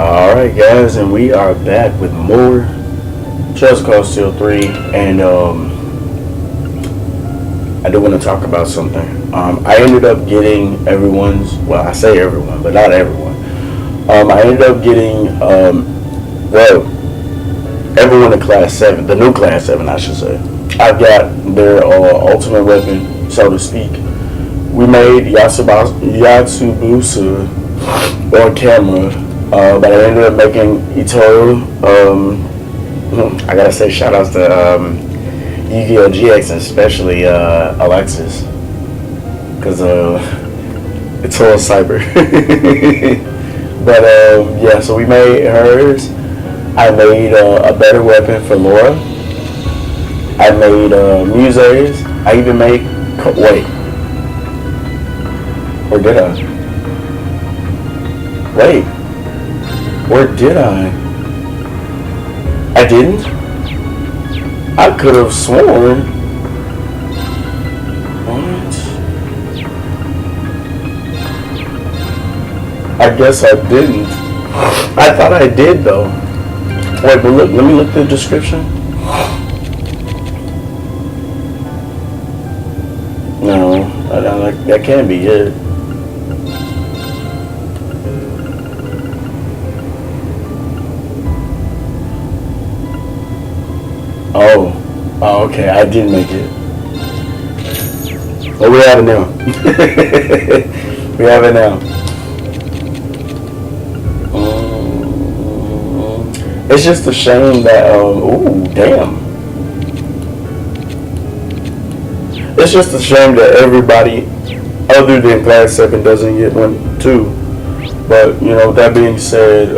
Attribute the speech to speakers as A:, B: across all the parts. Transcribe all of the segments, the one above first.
A: Alright guys, and we are back with more Just Cause Steel 3, and I do want to talk about something. I ended up getting everyone's, well, I say everyone, but not everyone. I ended up getting, everyone in Class 7, the new Class 7 I should say. I've got their ultimate weapon, so to speak. We made Yatsubusa on camera, but I ended up making Itoro. I gotta say shout outs to Yu-Gi-Oh! GX and especially Alexis, because it's all cyber. But yeah, so we made hers. I made a better weapon for Laura. I made Muse's. I even made wait, or did I? Wait, or did I? I didn't? I could have sworn. What? I guess I didn't. I thought I did though. Wait, but look, let me look at the description. No, that can't be it. Oh, okay, I did make it. Well, we have it now. We have it now. It's just a shame that, ooh, damn. It's just a shame that everybody other than Class 7 doesn't get one too. But, you know, with that being said,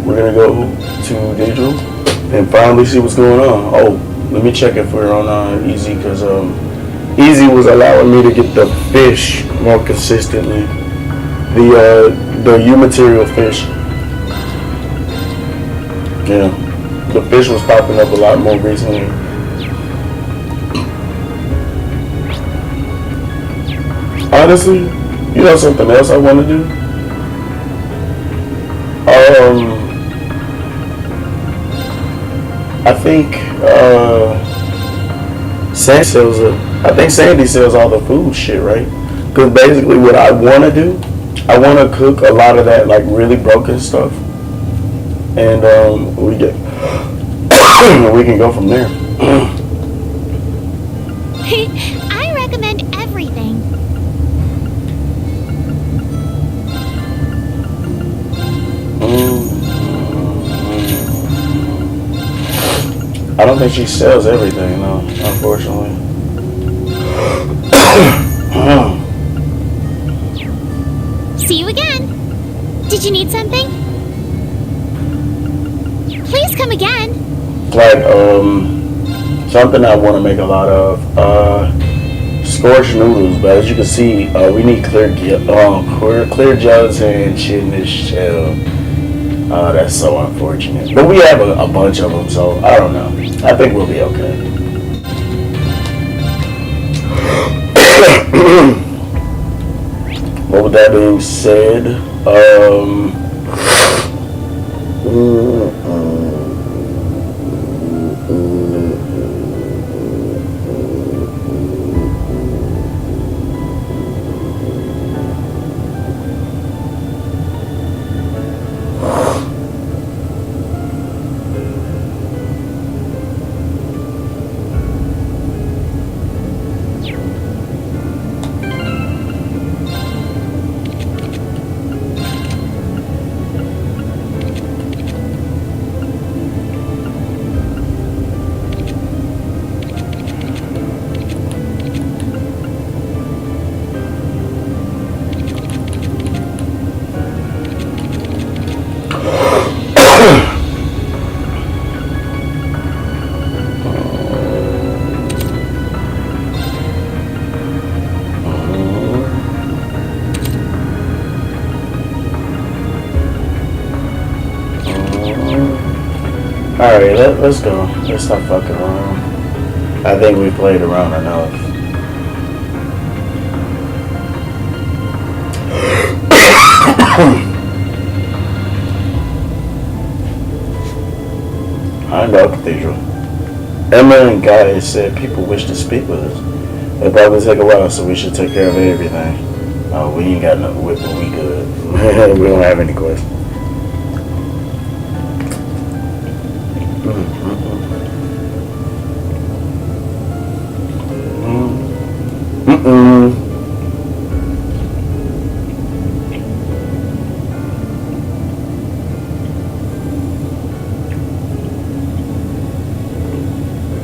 A: we're gonna go to digital and finally see what's going on. Oh, let me check if we're on easy, because easy was allowing me to get the fish more consistently. The U material fish. Yeah, the fish was popping up a lot more recently. Honestly, you know something else I want to do? I think Sandy sells all the food shit, right? Because basically what I want to do, I want to cook a lot of that like really broken stuff, and we can go from there.
B: I recommend everything.
A: I don't think she sells everything, though, unfortunately.
B: See you again. Did you need something? Please come again.
A: Like, something I want to make a lot of, scorched noodles, but as you can see, we need clear gelatin shit in this shell. That's so unfortunate. But we have a bunch of them, so I don't know. I think we'll be okay. Well, with that being said, alright, let's go. Let's stop fucking around. I think we played around enough. about Cathedral. Emma and Guy said people wish to speak with us. It'll probably take a while, so we should take care of everything. Oh, we ain't got nothing with, but we good. We don't have any questions.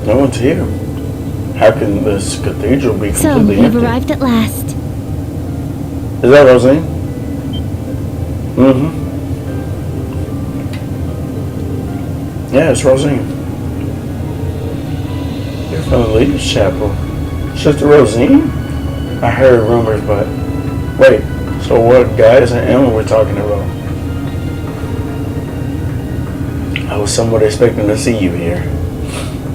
A: No one's here. How can this cathedral be
B: So,
A: completely
B: you've
A: empty?
B: arrived at last.
A: Is that Rosine? Yeah, it's Rosine. You're from the Leaders Chapel. Sister Rosine? I heard rumors, but... Wait, so what guys and Emma were talking about? I was somewhat expecting to see you here.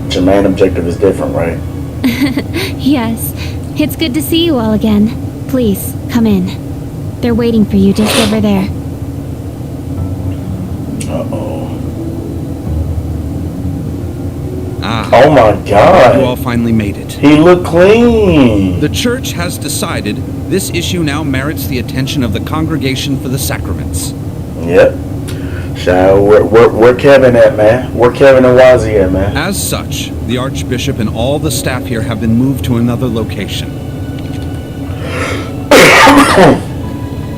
A: But your main objective is different, right?
B: Yes, it's good to see you all again. Please, come in. They're waiting for you just over there.
A: Uh-oh.
C: Ah,
A: Oh my
C: you all
A: god!
C: finally made it.
A: He looked clean!
C: The church has decided this issue now merits the attention of the Congregation for the Sacraments.
A: Yep. So, where Kevin at, man? Where Kevin and Wazzy at, man?
C: As such, the Archbishop and all the staff here have been moved to another location.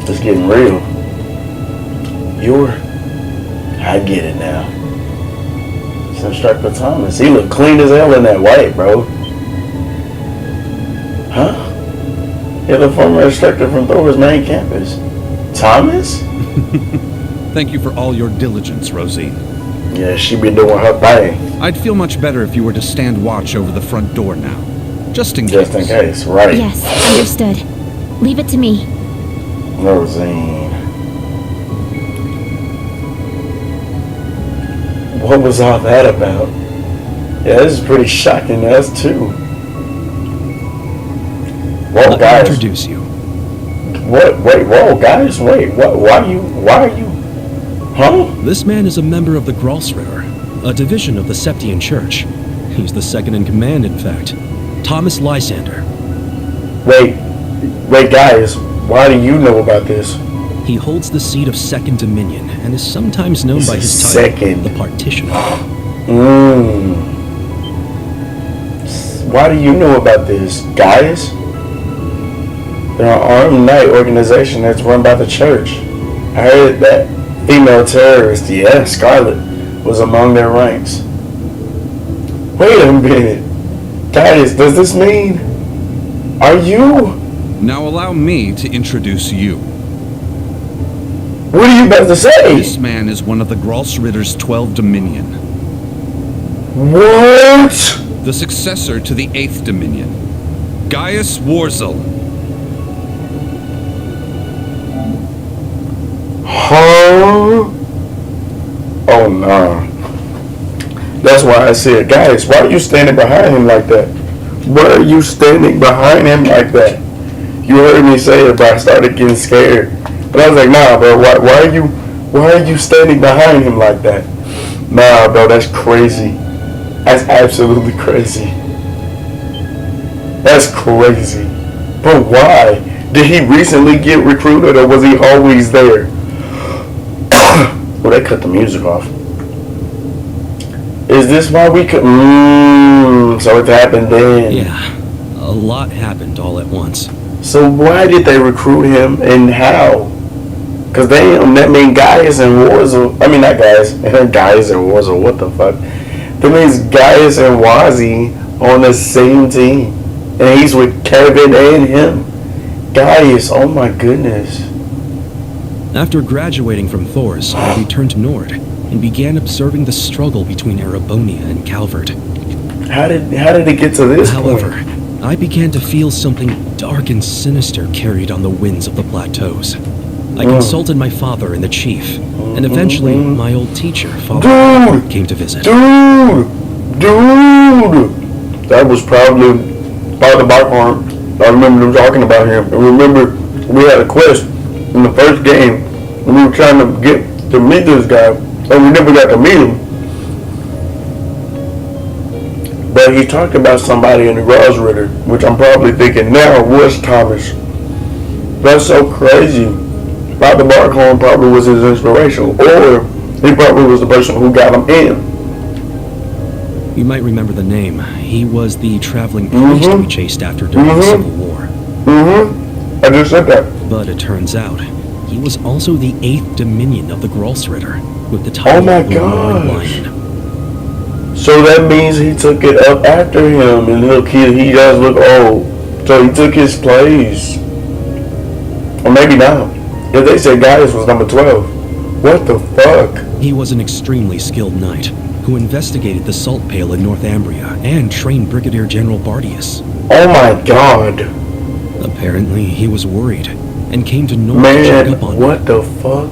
A: It's getting real. I get it now. It's Instructor Thomas. He looked clean as hell in that white, bro. Huh? Yeah, the former instructor from Thor's main campus. Thomas?
C: Thank you for all your diligence, Rosie.
A: Yeah, she be doing her thing.
C: I'd feel much better if you were to stand watch over the front door now. Just in case.
A: Just in case, right.
B: Yes, understood. Leave it to me.
A: Rosine. What was all that about? Yeah, this is pretty shocking to us too. Whoa,
D: Let me
A: guys.
D: introduce you.
A: What? Wait, whoa, guys. Wait, what? Why are you? Huh?
D: This man is a member of the Gralsritter, a division of the Septian Church. He's the second in command, in fact. Thomas Lysander.
A: Wait, guys. Why do you know about this?
D: He holds the seat of Second Dominion and is sometimes known by his title,
A: Second.
D: the Partitioner.
A: Why do you know about this, guys? They're an armed knight organization that's run by the church. I heard that female terrorist, yeah, Scarlet, was among their ranks. Wait a minute. Guys, does this mean... Are you...
C: Now allow me to introduce you.
A: What are you about to say?
C: This man is one of the Gralsritter's 12 Dominion.
A: What?
C: The successor to the 8th Dominion. Gaius Warzel.
A: Huh? Oh, no. That's why I said, guys, why are you standing behind him like that? Why are you standing behind him like that? You heard me say it, but I started getting scared. But I was like, nah, bro, why are you standing behind him like that? Nah, bro, that's crazy. That's absolutely crazy. That's crazy. But why? Did he recently get recruited, or was he always there? Well, they cut the music off. Is this why we could... so it happened then.
D: Yeah, a lot happened all at once.
A: So why did they recruit him, and how? Because that mean Gaius and Warzel... I mean, not Gaius. Gaius and Warzel, what the fuck? That means Gaius and Wazzy on the same team. And he's with Kevin and him. Gaius, oh my goodness.
D: After graduating from Thors, I returned north and began observing the struggle between Erebonia and Calvert.
A: How did it get to this
D: However,
A: point?
D: I began to feel something dark and sinister carried on the winds of the plateaus. I consulted my father and the chief, and eventually my old teacher, Father Alberic, came to visit.
A: Dude! That was probably Father Backhorn. I remember them talking about him. And remember, we had a quest in the first game, and we were trying to get to meet this guy, and we never got to meet him. But he talked about somebody in the Grossritter, which I'm probably thinking now was Thomas. That's so crazy. Father Barkhorn probably was his inspiration, or he probably was the person who got him in.
D: You might remember the name. He was the traveling priest we chased after during the Civil War.
A: I just said that.
D: But it turns out, he was also the 8th Dominion of the Grossritter, with the title
A: my
D: of the Roaring
A: gosh.
D: Lion.
A: So that means he took it up after him, and look, he does look old. So he took his place. Or maybe not. If they said Gaius was number 12. What the fuck?
D: He was an extremely skilled knight who investigated the salt pail in Northumbria and trained Brigadier General Bardius.
A: Oh my god.
D: Apparently, he was worried and came to North to check
A: Man,
D: up on
A: what the fuck?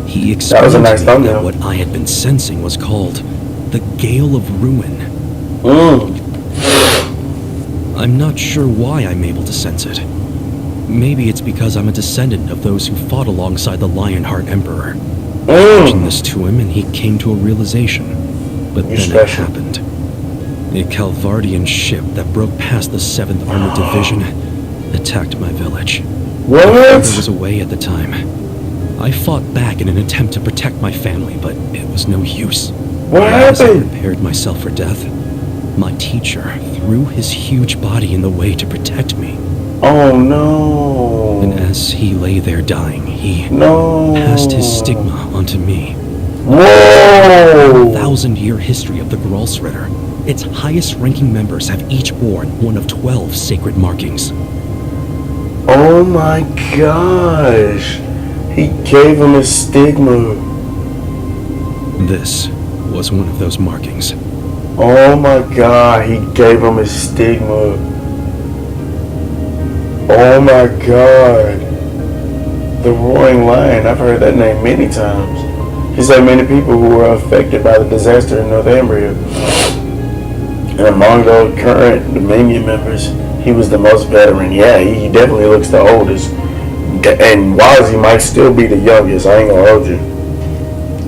D: He
A: That was a
D: explained
A: nice
D: to me
A: thumbnail.
D: that what I had been sensing was called the Gale of Ruin. I'm not sure why I'm able to sense it. Maybe it's because I'm a descendant of those who fought alongside the Lionheart Emperor. I mentioned this to him and he came to a realization. But
A: You're
D: then
A: special.
D: it happened. A Calvardian ship that broke past the 7th Armored Division attacked my village. My father was
A: What?
D: away at the time. I fought back in an attempt to protect my family, but it was no use.
A: What
D: As I
A: happened?
D: prepared myself for death, my teacher threw his huge body in the way to protect me.
A: Oh no.
D: And as he lay there dying, he
A: No.
D: passed his stigma onto me.
A: Whoa.
D: 1,000-year history of the Grossritter. Its highest-ranking members have each borne one of 12 sacred markings.
A: Oh my gosh. He gave him a stigma.
D: This was one of those markings.
A: Oh my god, he gave him a stigma. Oh my god. The Roaring Lion, I've heard that name many times. He said many people who were affected by the disaster in Northumbria. And among those current Dominion members, he was the most veteran. Yeah, he definitely looks the oldest. And Wazzy might still be the youngest. I ain't gonna hold you.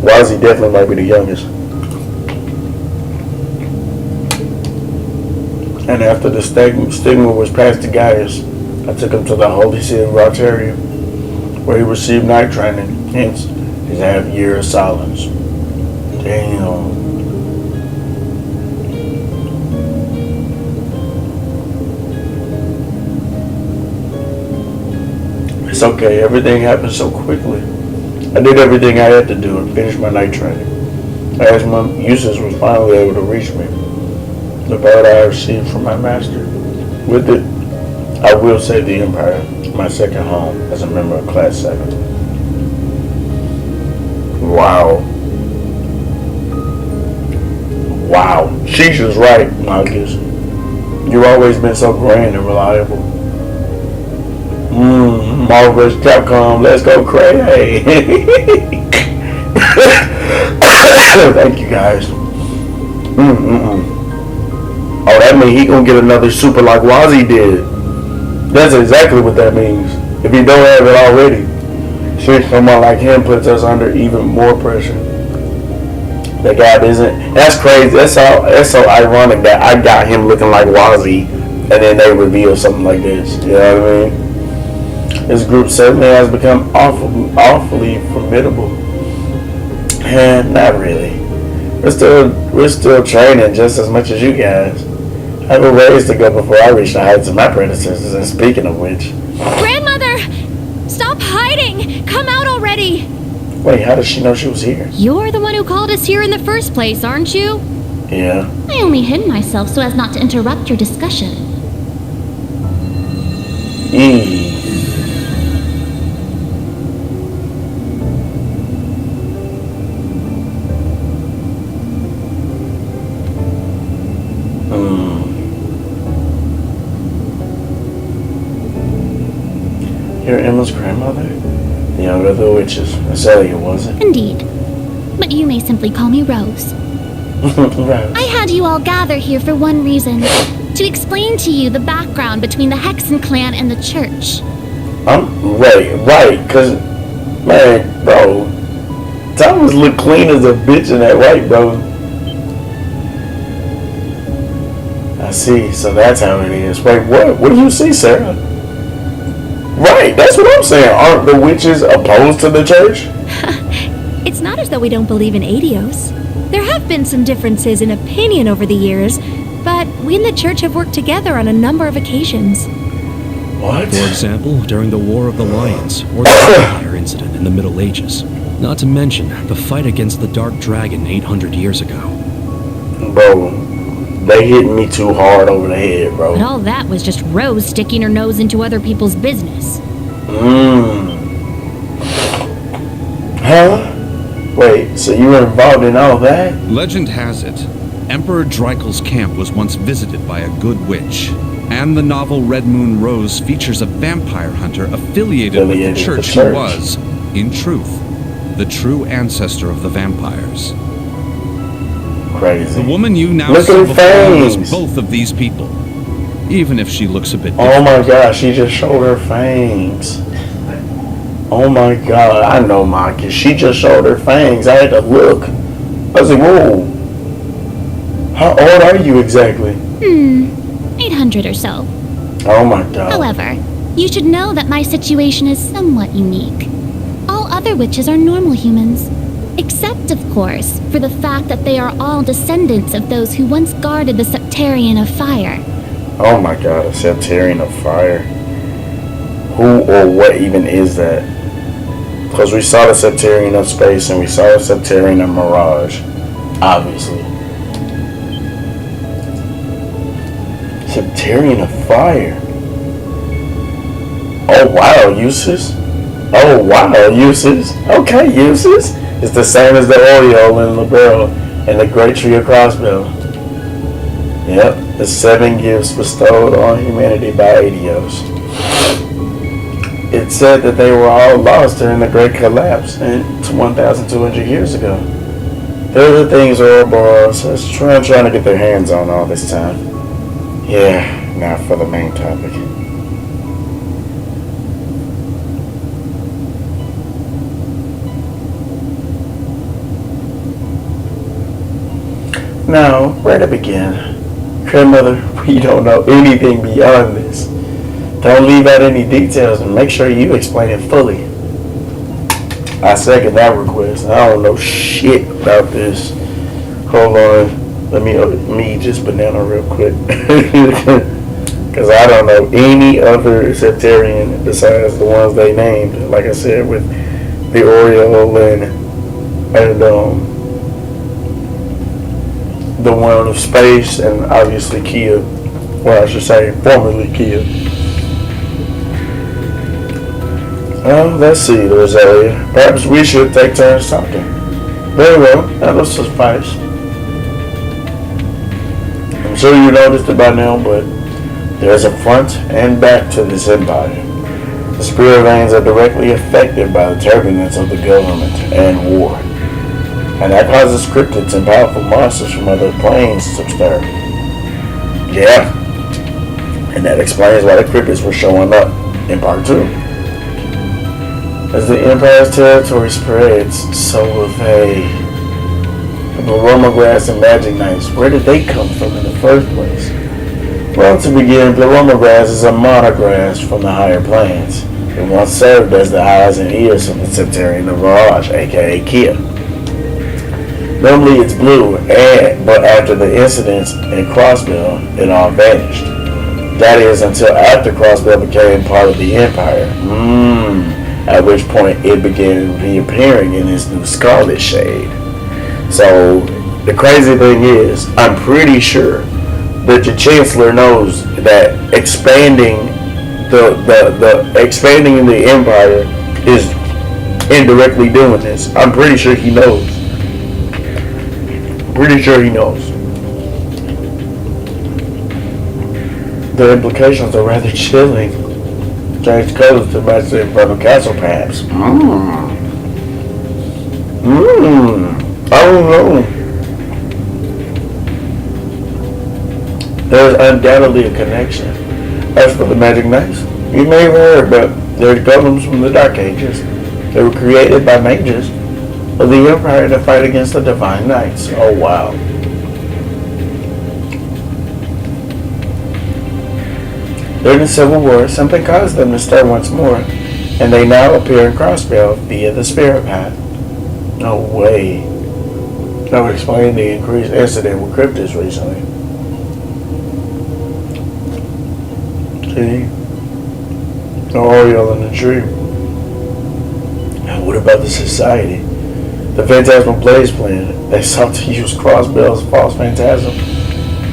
A: Wazzy definitely might be the youngest. And after the stigma was passed to Gaius, I took him to the holy city of Rotaria, where he received knight training, hence his half-year of silence. Damn. It's okay, everything happened so quickly. I did everything I had to do and finished my night training. As my Eustace was finally able to reach me, the bird I received from my master. With it, I will save the Empire, my second home, as a member of Class 7. Wow. Wow. Sheesh is right, Marcus. You've always been so grand and reliable. Marvelous Capcom, let's go crazy. Thank you guys. Oh, that means he gonna get another super like Wazzy did. That's exactly what that means. If he don't have it already. Sure, someone like him puts us under even more pressure. That guy isn't. That's crazy. That's so ironic that I got him looking like Wazzy, and then they reveal something like this. You know what I mean? This group certainly has become awfully formidable. And not really. We're still training just as much as you guys. I have a ways to go before I reach the heights of my predecessors. And speaking of which,
B: Grandmother! Stop hiding! Come out already!
A: wait, how does she know she was here?
B: You're the one who called us here in the first place, aren't you?
A: Yeah.
B: I only hid myself so as not to interrupt your discussion.
A: You're Emma's grandmother? The younger of the witches. Azalea, was it?
B: Indeed. But you may simply call me Rose.
A: Right.
B: I had you all gather here for one reason. To explain to you the background between the Hexen clan and the church.
A: Right, cause, man, bro, Thomas look clean as a bitch in that white, bro. I see. So that's how it is. Wait, what? What do you see, Sarah? Right, that's what I'm saying. Aren't the witches opposed to the church?
E: It's not as though we don't believe in Adios. There have been some differences in opinion over the years, but we and the church have worked together on a number of occasions.
A: What?
D: For example, during the War of the Lions, or the Empire incident in the Middle Ages. Not to mention, the fight against the Dark Dragon 800 years ago.
A: Bro, they hit me too hard over the head, bro.
B: But all that was just Rose sticking her nose into other people's business.
A: Huh? Wait, so you were involved in all that?
C: Legend has it, Emperor Dreikel's camp was once visited by a good witch. And the novel Red Moon Rose features a vampire hunter affiliated with the church who was, in truth, the true ancestor of the vampires.
A: Crazy.
C: The woman you now
A: Look
C: see
A: at her
C: before was
A: fangs.
C: both of these people, even if she looks a bit
A: Oh
C: different.
A: my god, she just showed her fangs. Oh my god, I know my kid. She just showed her fangs. I had to look. I was like, whoa. How old are you exactly?
B: 800 or so.
A: Oh my god.
B: However, you should know that my situation is somewhat unique. All other witches are normal humans. Except, of course, for the fact that they are all descendants of those who once guarded the Septarian of Fire.
A: Oh my god, a Septarian of Fire. Who or what even is that? Because we saw the Septarian of Space and we saw the Septarian of Mirage. Obviously. Septarian of Fire. Oh wow, uses. Oh wow, uses. Okay, uses. It's the same as the Oreo and Libero and the Great Tree of Crossbell. Yep, the 7 gifts bestowed on humanity by Adios. It said that they were all lost during the Great Collapse 1,200 years ago. Those are the things Ouroboros is trying to get their hands on all this time. Yeah, now for the main topic. Now, where to begin? Grandmother, we don't know anything beyond this. Don't leave out any details and make sure you explain it fully. I second that request. I don't know shit about this. Hold on. Let me eat this banana real quick. Because I don't know any other Septarian besides the ones they named. Like I said, with the Oreo and the one of Space and obviously Kia. Well, I should say formerly Kia. Let's see, Rosalia. Perhaps we should take turns talking. Very well, that'll suffice. I'm sure you noticed it by now, but there's a front and back to this empire. The spirit veins are directly affected by the turbulence of the government and war. And that causes cryptids and powerful monsters from other planes to stir. Yeah. And that explains why the cryptids were showing up in part 2. As the Empire's territory spreads, so will they. The Bloroma and Magic Knights, where did they come from in the first place? Well, to begin, Bloroma is a monograss from the higher planes. It once served as the eyes and ears of the Septarian of Mirage, aka Kia. Normally it's blue, but after the incidents in Crossbell, it all vanished. That is, until after Crossbell became part of the Empire. At which point it began reappearing in its new scarlet shade. So the crazy thing is, I'm pretty sure that the Chancellor knows that expanding the expanding in the Empire is indirectly doing this. I'm pretty sure he knows. Pretty sure he knows. The implications are rather chilling. Change colors to match the Infernal Castle, perhaps. I don't know. There is undoubtedly a connection. As for the Magic Knights, you may have heard, but they're golems from the Dark Ages. They were created by mages of the Empire to fight against the Divine Knights. Oh, wow. During the Civil War, something caused them to stir once more, and they now appear in Crossbell via the spirit path. No way. That would explain the increased incident with cryptids recently. See? No Oriole in the tree. Now what about the society? The Phantasmal Blaze plan. They sought to use Crossbell's false phantasm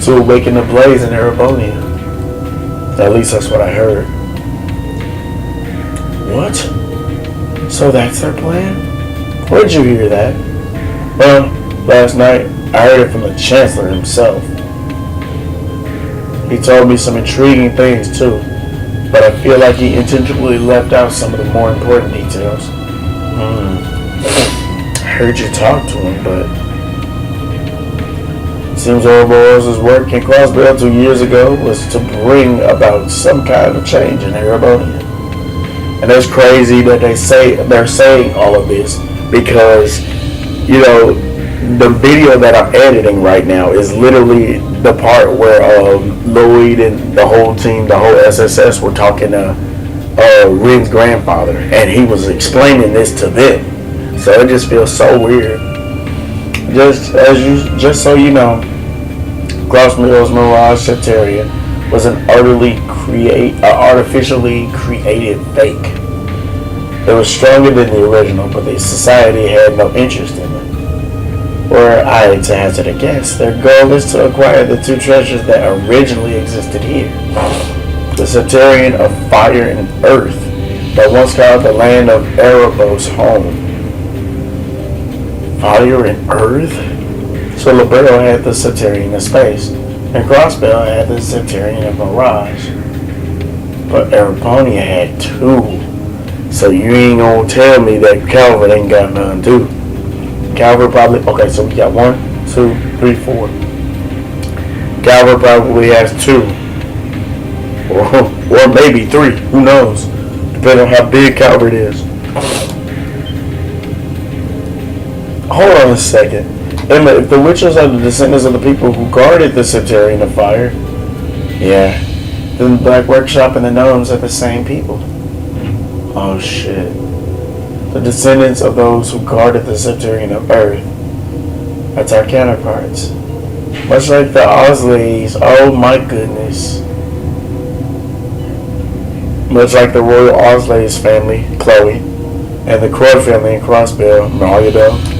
A: to awaken the blaze in Erebonia. At least that's what I heard. What? So that's their plan? Where'd you hear that? Well, last night I heard it from the Chancellor himself. He told me some intriguing things too, but I feel like he intentionally left out some of the more important details. I heard you talk to him, but it seems Ouroboros' work in Crossbell 2 years ago was to bring about some kind of change in Erebonia. And it's crazy that they're saying all of this because, you know, the video that I'm editing right now is literally the part where Lloyd and the whole team, the whole SSS, were talking to Ren's grandfather, and he was explaining this to them. So it just feels so weird. Just so you know, Crossbell's Mirage Septarian was an artificially created fake. It was stronger than the original, but the society had no interest in it. Were I to hazard a guess, their goal is to acquire the two treasures that originally existed here. The Septarian of Fire and Earth, that once called the land of Erebos home. Fire and Earth? So Libero had the Septarian of Space, and Crossbell had the Septarian of Mirage. But Erebonia had two. So you ain't gonna tell me that Calvert ain't got none too. Calvert probably, okay, so we got 1, 2, 3, 4. Calvert probably has 2. Or maybe 3, who knows? Depending on how big Calvert is. Hold on a second. If the witches are the descendants of the people who guarded the Septarian of Fire, yeah, then the Black Workshop and the Gnomes are the same people. Oh shit. The descendants of those who guarded the Septarian of Earth. That's our counterparts. Much like the Osleys, oh my goodness. Much like the Royal Osleys family, Chloe, and the Croy family in Crossbell, Mariabelle.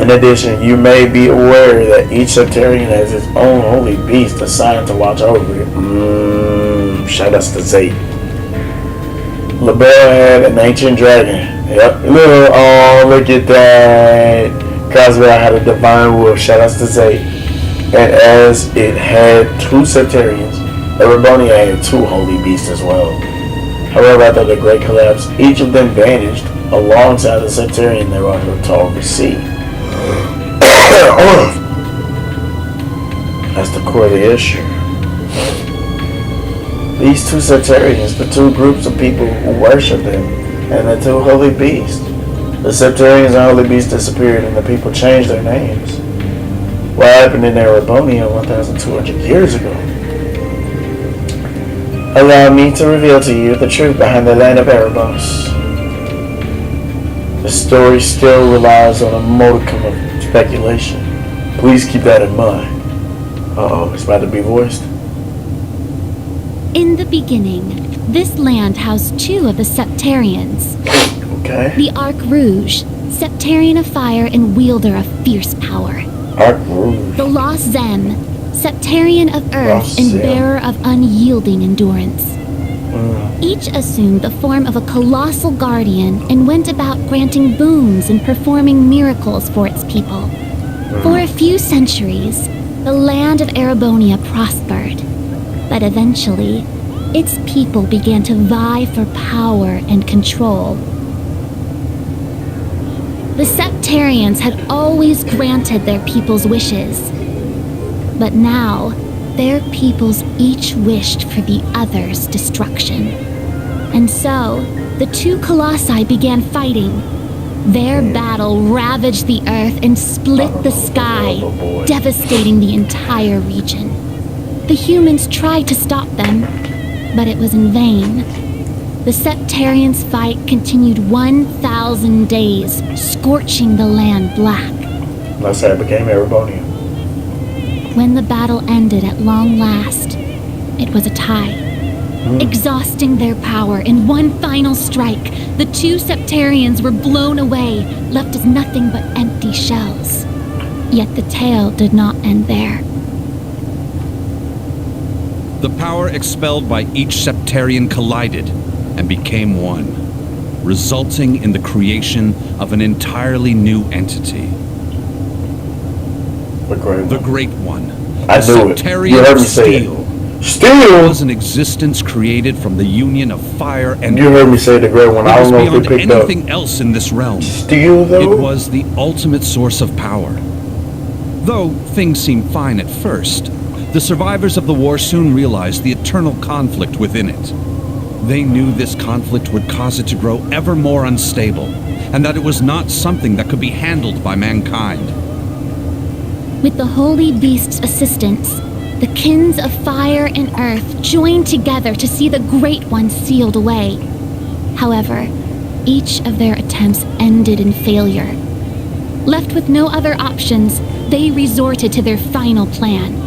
A: In addition, you may be aware that each Septarian has its own holy beast assigned to watch over it. Shout outs to Zate. Libero had an ancient dragon. Yep. Oh, look at that. Crossbell had a divine wolf. Shout outs to Zate. And as it had 2 Septarians, Erebonia had 2 holy beasts as well. However, after the Great Collapse, each of them vanished alongside the Septarian they were to oversee. That's the core of the issue. These 2 Septarians, the 2 groups of people who worship them, and the 2 holy beasts. The Septarians and holy beasts disappeared, and the people changed their names. What happened in Erebonia 1,200 years ago? Allow me to reveal to you the truth behind the land of Erebos. The story still relies on a modicum of speculation. Please keep that in mind. Uh-oh, it's about to be voiced.
B: In the beginning, this land housed 2 of the Septarians.
A: Okay.
B: The Arc Rouge, Septarian of Fire and wielder of fierce power.
A: Arc Rouge.
B: The Lost Zem, Septarian of Earth
A: Lost
B: and
A: Zem.
B: bearer of unyielding endurance. Each assumed the form of a colossal guardian and went about granting boons and performing miracles for its people. For a few centuries, the land of Erebonia prospered, but eventually, its people began to vie for power and control. The Septarians had always granted their people's wishes, but now, their peoples each wished for the other's destruction. And so, the 2 colossi began fighting. Their battle ravaged the earth and split the sky, devastating the entire region. The humans tried to stop them, but it was in vain. The Septarians' fight continued 1,000 days, scorching the land black.
A: Let's say it became Erebonia.
B: When the battle ended at long last, it was a tie. Exhausting their power in one final strike, the two Septarians were blown away, left as nothing but empty shells. Yet the tale did not end there.
C: The power expelled by each Septarian collided and became one, resulting in the creation of an entirely new entity. The Great One.
A: I knew it. You heard me say it. Steel
C: was an existence created from the union of fire and
A: You heard me say the Great One. I don't know if you picked up.
C: Anything else in this realm.
A: Steel, though?
C: It was the ultimate source of power. Though things seemed fine at first, the survivors of the war soon realized the eternal conflict within it. They knew this conflict would cause it to grow ever more unstable, and that it was not something that could be handled by mankind.
B: With the Holy Beast's assistance, the kins of fire and earth joined together to see the Great One sealed away. However, each of their attempts ended in failure. Left with no other options, they resorted to their final plan.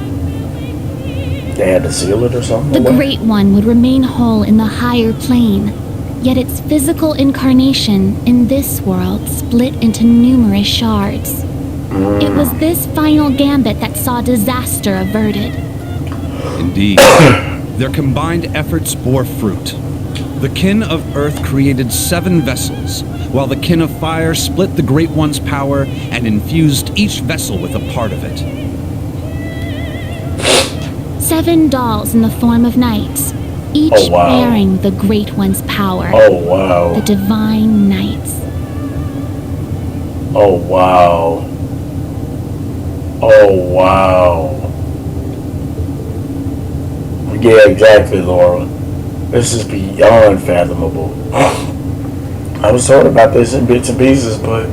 A: They had to seal it or something?
B: The Great One would remain whole in the higher plane, yet its physical incarnation in this world split into numerous shards. It was this final gambit that saw disaster averted.
C: Indeed, their combined efforts bore fruit. The kin of Earth created 7 vessels, while the kin of Fire split the Great One's power and infused each vessel with a part of it.
B: 7 dolls in the form of knights, each bearing the Great One's power.
A: Oh, wow.
B: The Divine Knights.
A: Oh, wow. Oh, wow. Yeah, exactly, Laura. This is beyond fathomable. I was told about this in bits and pieces, but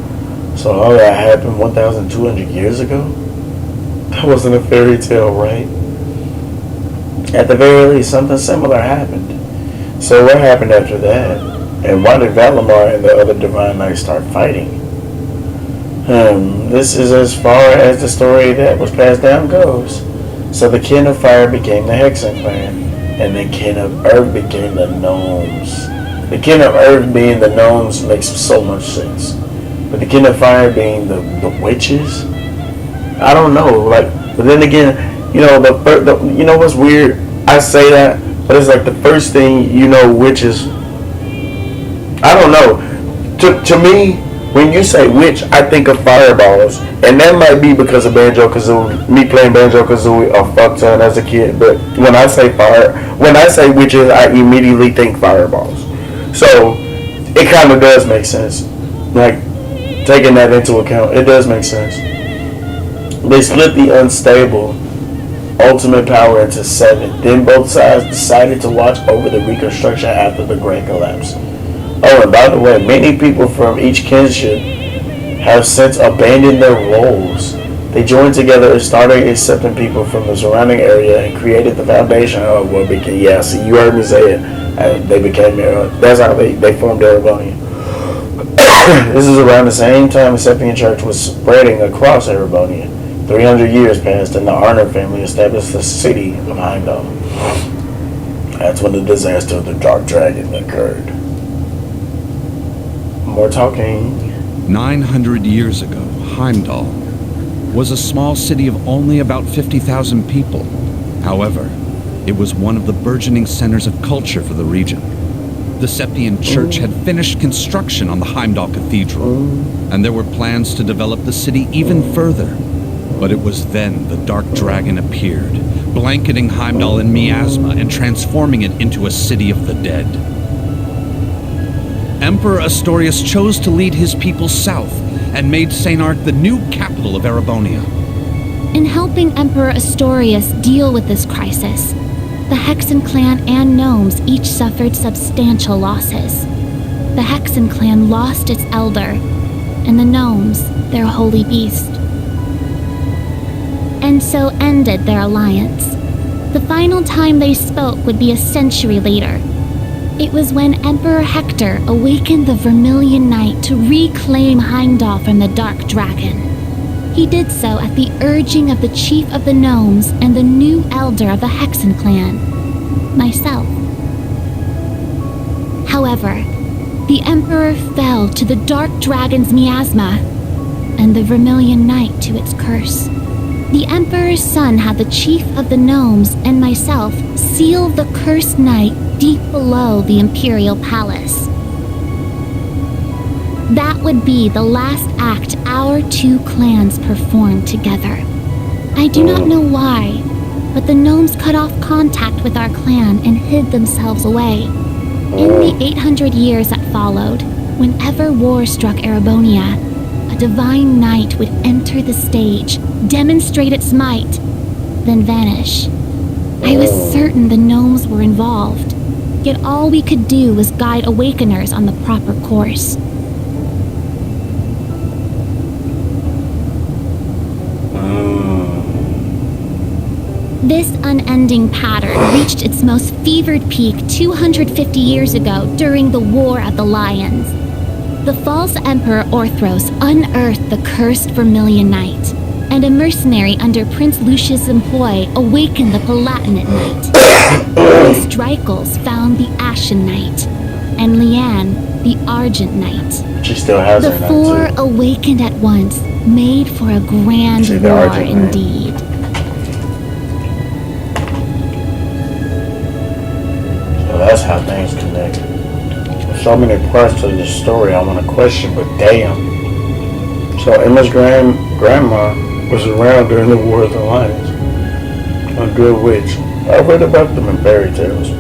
A: so all that happened 1,200 years ago? That wasn't a fairy tale, right? At the very least, something similar happened. So what happened after that? And why did Valimar and the other Divine Knights start fighting? This is as far as the story that was passed down goes. So the kin of fire became the Hexen clan, and the kin of earth became the gnomes. The kin of earth being the gnomes makes so much sense. But the kin of fire being the witches? I don't know, but then again, you know what's weird? I say that, but it's like the first thing, witches, I don't know. To me, when you say witch, I think of fireballs. And that might be because of Banjo-Kazooie. Me playing Banjo-Kazooie a fuck ton as a kid. But when I say witches, I immediately think fireballs. So, it kind of does make sense. Like, taking that into account, it does make sense. They split the unstable ultimate power into 7. Then both sides decided to watch over the reconstruction after the Great Collapse. Oh, and by the way, many people from each kinship have since abandoned their roles. They joined together and started accepting people from the surrounding area and created the foundation of what became, see, you heard me say it, they became, that's how they formed Erebonia. This is around the same time the Septian Church was spreading across Erebonia. 300 years passed and the Arner family established the city of Heimdall. That's when the disaster of the Dark Dragon occurred. More talking.
C: 900 years ago, Heimdall was a small city of only about 50,000 people. However, it was one of the burgeoning centers of culture for the region. The Septian Church had finished construction on the Heimdall Cathedral, and there were plans to develop the city even further. But it was then the Dark Dragon appeared, blanketing Heimdall in miasma and transforming it into a city of the dead. Emperor Astorius chose to lead his people south and made St. Arc the new capital of Erebonia.
B: In helping Emperor Astorius deal with this crisis, the Hexen clan and gnomes each suffered substantial losses. The Hexen clan lost its elder, and the gnomes their holy beast. And so ended their alliance. The final time they spoke would be a century later. It was when Emperor Hector awakened the Vermilion Knight to reclaim Heimdall from the Dark Dragon. He did so at the urging of the chief of the gnomes and the new elder of the Hexen clan, myself. However, the Emperor fell to the Dark Dragon's miasma, and the Vermilion Knight to its curse. The Emperor's son had the chief of the gnomes and myself seal the cursed knight deep below the Imperial Palace. That would be the last act our two clans performed together. I do not know why, but the gnomes cut off contact with our clan and hid themselves away. In the 800 years that followed, whenever war struck Erebonia, a divine knight would enter the stage, demonstrate its might, then vanish. I was certain the gnomes were involved, yet all we could do was guide awakeners on the proper course. This unending pattern reached its most fevered peak 250 years ago during the War of the Lions. The false Emperor Orthros unearthed the cursed Vermilion Knight, and a mercenary under Prince Lucius' employ awakened the Palatinate Knight. The Strykels found the Ashen Knight, and Leanne the Argent Knight.
A: She still has
B: The
A: her
B: four
A: knight too.
B: awakened at once, made for a grand
A: See, the
B: war
A: Argent Knight.
B: indeed.
A: So that's how things connect. There's so many parts to this story I want to question, but damn. So Emma's grandma was around during the War of the Lions. A good witch. I read about them in fairy tales.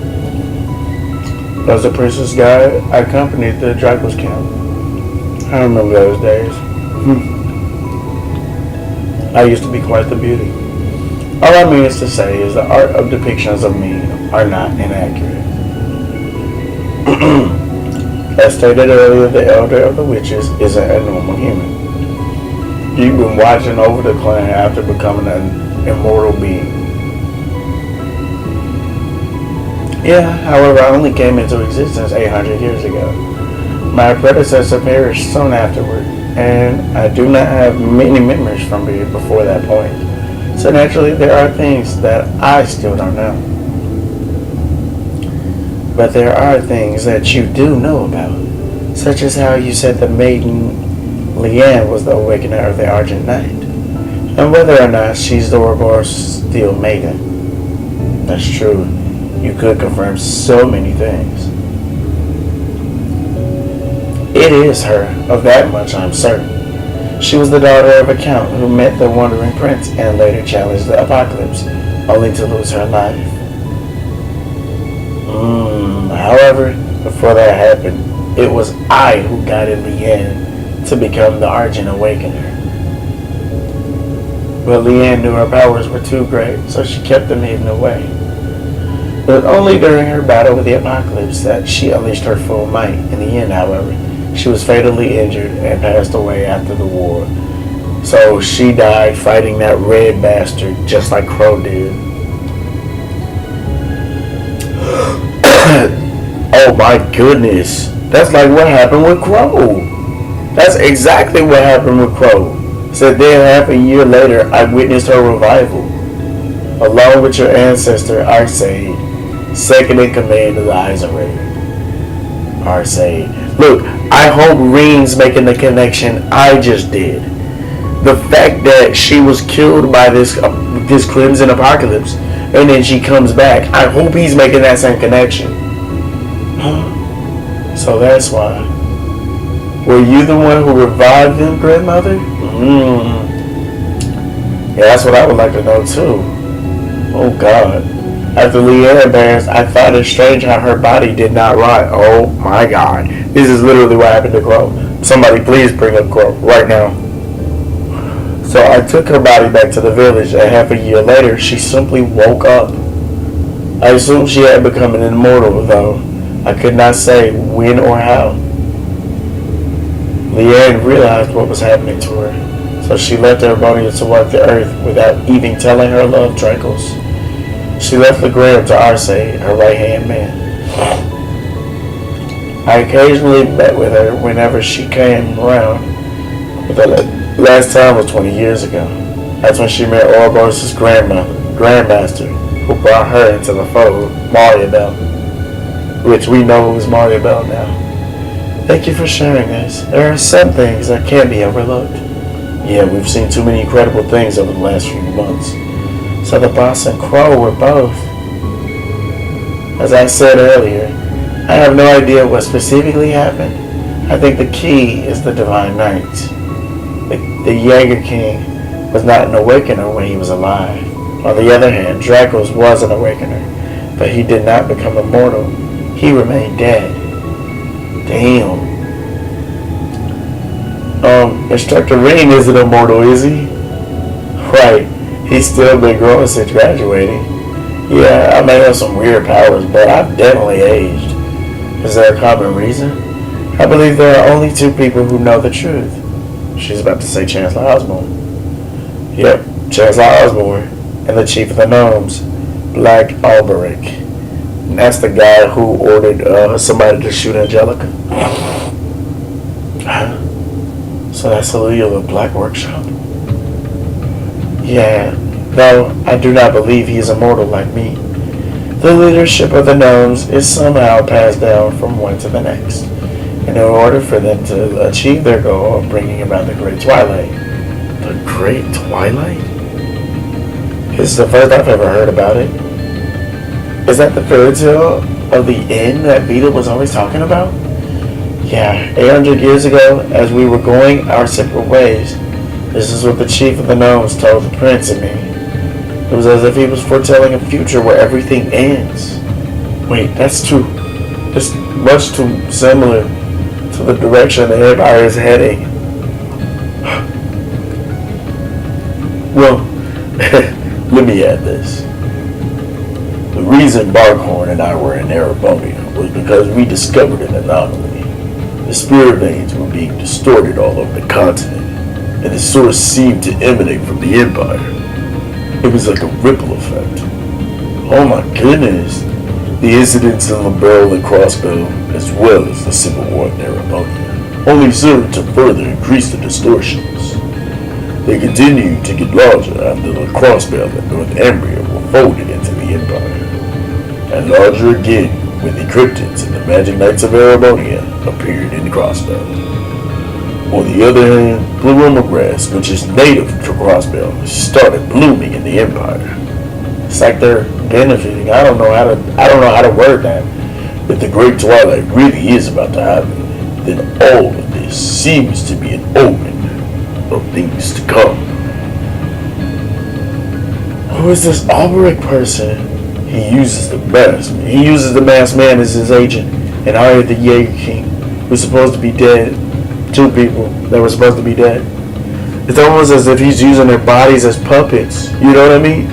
A: As a princess guide, I accompanied the Dracula's camp. I remember those days. I used to be quite the beauty. All I mean is to say is the art of depictions of me are not inaccurate. As stated earlier, the elder of the witches isn't a normal human. You've been watching over the clan after becoming an immortal being. Yeah, however, I only came into existence 800 years ago. My predecessor perished soon afterward, and I do not have many memories from before that point. So naturally, there are things that I still don't know. But there are things that you do know about, such as how you said the maiden Leanne was the awakener of the Argent Knight, and whether or not she's the Ouroboros Steel Maiden. That's true. You could confirm so many things. It is her, of that much I'm certain. She was the daughter of a count who met the wandering prince and later challenged the apocalypse, only to lose her life. However, before that happened, it was I who guided Leanne to become the Argent Awakener. But Leanne knew her powers were too great, so she kept them hidden away. But only during her battle with the apocalypse that she unleashed her full might. In the end, however, she was fatally injured and passed away after the war. So she died fighting that red bastard just like Crow did. Oh my goodness. That's like what happened with Crow. That's exactly what happened with Crow. So then half a year later, I witnessed her revival. Along with your ancestor, Arsaid, second in command of the Izarate. Arsaid. Look, I hope Reen's making the connection I just did. The fact that she was killed by this Crimson Apocalypse, and then she comes back, I hope he's making that same connection. So that's why. Were you the one who revived them, grandmother? Yeah, that's what I would like to know too. Oh God. After Leanne passed, I thought it strange how her body did not rot. Oh my God. This is literally what happened to Crow. Somebody please bring up Crow right now. So I took her body back to the village, and half a year later, she simply woke up. I assumed she had become an immortal, though I could not say when or how. Leanne realized what was happening to her, so she left Erebonia to walk the earth without even telling her love Dracos. She left Legrand to Arce, her right-hand man. I occasionally met with her whenever she came around, but the last time was 20 years ago. That's when she met Ouroboros' grandmaster, who brought her into the fold, Mariabelle, which we know is Mariabelle now. Thank you for sharing this. There are some things that can't be overlooked. Yeah, we've seen too many incredible things over the last few months. So the boss and Crow were both. As I said earlier, I have no idea what specifically happened. I think the key is the Divine Knight. The Jaeger King was not an awakener when he was alive. On the other hand, Dracos was an awakener, but he did not become immortal. He remained dead. Damn. Instructor Ring isn't immortal, is he? Right. He's still been growing since graduating. Yeah, I may have some weird powers, but I've definitely aged. Is there a common reason? I believe there are only two people who know the truth. She's about to say Chancellor Osborne. Yep, Chancellor Osborne and the Chief of the Gnomes, Black Alberic. And that's the guy who ordered somebody to shoot Angelica. So that's the leader of the Black Workshop? Yeah, though I do not believe he is immortal like me. The leadership of the gnomes is somehow passed down from one to the next, in order for them to achieve their goal of bringing about the Great Twilight. The Great Twilight? This is the first I've ever heard about it. Is that the fairy tale of the inn that Vita was always talking about? Yeah, 800 years ago, as we were going our separate ways, this is what the Chief of the Gnomes told the Prince and me. It was as if he was foretelling a future where everything ends. Wait, that's much too similar to the direction the Empire is heading. Well, let me add this. The reason Barkhorn and I were in Erebonia was because we discovered an anomaly. The spirit veins were being distorted all over the continent, and the source seemed to emanate from the Empire. It was like a ripple effect. Oh my goodness. The incidents in the Barrel and Crossbow, as well as the Civil War in Erebonia, only served to further increase the distortions. They continued to get larger after the Crossbow and North Ambria were folded into the Empire, and larger again when the Cryptids and the Magic Knights of Erebonia appeared in the Crossbow. On the other hand, Pluroma grass, which is native to Crossbell, started blooming in the Empire. It's like they're benefiting. I don't know how to word that. If the Great Twilight really is about to happen, then all of this seems to be an omen of things to come. Who is this Alberic person? He uses the mask. He uses the masked man as his agent and hired the Jaeger King, who's supposed to be dead. Two people that were supposed to be dead. It's almost as if he's using their bodies as puppets. You know what I mean?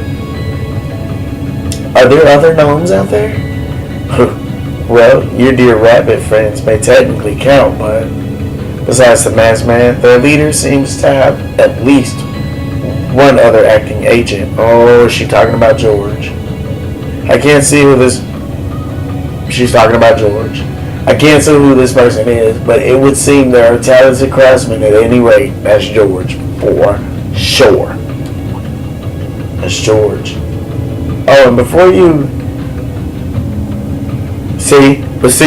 A: Are there other gnomes out there? Well, your dear rabbit friends may technically count, but besides the masked man, their leader seems to have at least one other acting agent. Oh, is she talking about George? I can't see who this... She's talking about George. I can't say who this person is, but it would seem there are talented craftsmen at any rate. That's George, for sure. That's George. Oh, and before you... See,